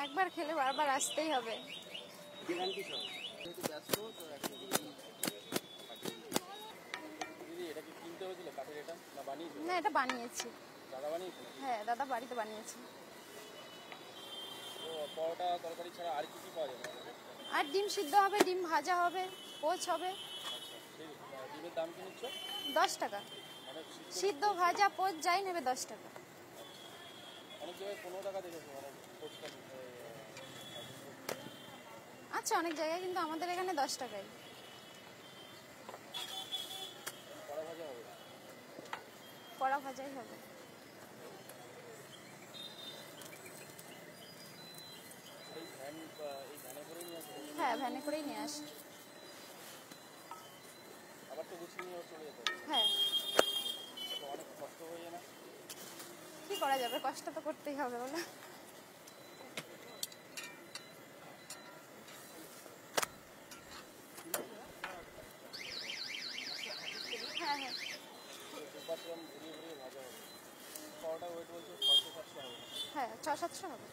একবার খেলে বারবার আসতেই হবে। গ্যারান্টি সহ। যেহেতু ব্যস্ত তো এখন দিদি এটা কি কিনতে হয়েছিল কাঠের এটা না বানিয়েছো? না, এটা বানিয়েছি। দাদা বানিয়েছিল? হ্যাঁ, দাদা বাড়িতে বানিয়েছে। তো পরোটা তরকারি ছাড়া আর কি কি পাওয়া যাবে? আর ডিম সিদ্ধ হবে, ডিম ভাজা হবে, পোচ হবে। সেই ডিমের দাম কি নিচ্ছ? 10 টাকা। মানে সিদ্ধ ভাজা পোচ যাই নেবে 10 টাকা। অনেক জায়গায় 15 টাকা দেখেছো মানে পোচটা আচ্ছা, অনেক জায়গায়, কিন্তু আমাদের এখানে 10 টাকাই। কড়া ভাজা হবে। কড়া ভাজাই হবে। এই ভ্যানে করেই নিয়ে আসবে? হ্যাঁ, ভ্যানে করেই নিয়ে আসি। আবার তো গুছিয়ে নিয়ে চলে যেতে হবে। হ্যাঁ, তো অনেক কষ্ট হয়ে যায় না? কি করা যাবে, কষ্ট তো করতেই হবে বলো। হ্যাঁ হ্যাঁ, দুবার গ্রাম ঘুরিয়ে ঘুরিয়ে ভাজা হবে। পরোটা ওয়েট বলছে 600-700 হবে। হ্যাঁ 600-700 হবে।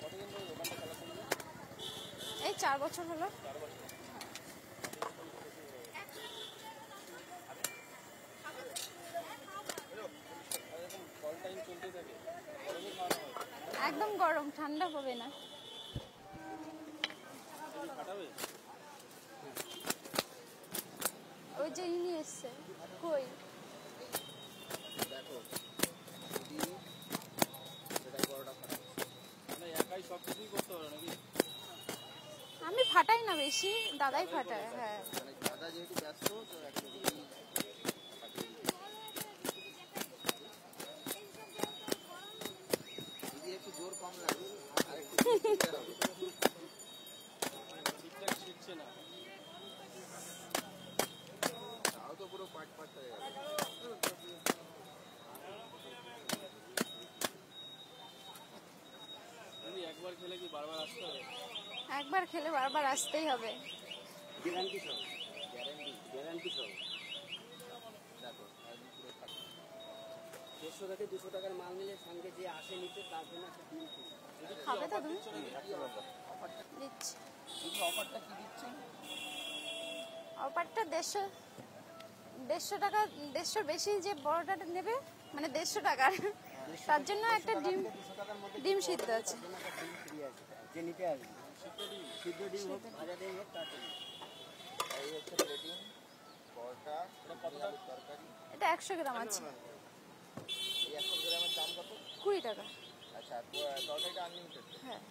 কতদিন ধরে দোকানটা চালাতে হবে? এই 4 বছর হলো। 4 বছর। আর এখন কল টাইম চলতেই থাকে, গরমই খাওয়ানো হয়। একদম গরম, ঠান্ডা হবে না। যদি ফাটাবে ওই যে ইনি এসছে। কই? দেখো যদি সেটাই পরোটা ফাটাবে মানে একাই সব কিছুই করতে পারে নাকি? আমি ফাটাই না বেশি, দাদাই ফাটায়। হ্যাঁ, মানে দাদা যেহেতু ব্যস্ত তো এখন দিদি দিদি একটু জোর কম লাগে আর একটু ঠিকঠাক শিখছে না, তাও তো পুরো পাট পাট হয়ে গেল। দিদি একবার খেলে কি বারবার আসতে হবে? একবার খেলে বারবার আসতেই হবে। গ্যারান্টি সহ। গ্যারান্টি সহ। দেখো একদম পুরো 150 থেকে 200 টাকার মাল নিলে সঙ্গে যে আসে নিতে তার জন্য একটা ডিম ফ্রি। খাবে তো তুমি? অফারটা দিচ্ছি। দিদি অফারটা কি দিচ্ছেন? অফারটা 150 টাকা, 150 বেশি যে বড়টা নেবে, মানে 150 টাকার, তার জন্য একটা ডিম, 200 টাকার মধ্যে ডিম সিদ্ধ আছে। তার জন্য একটা ডিম ফ্রি আছে যে নিতে আসবে। সিদ্ধ ডিম হোক ভাজা ডিম হোক তার জন্য। এই হচ্ছে প্লেটিং পরোটা। এটা কতটা তরকারি? এটা 100 গ্রাম আছে। এই 100 গ্রামের দাম কত? 20 টাকা। আচ্ছা তরকারিটা আনলিমিটেড? হ্যাঁ।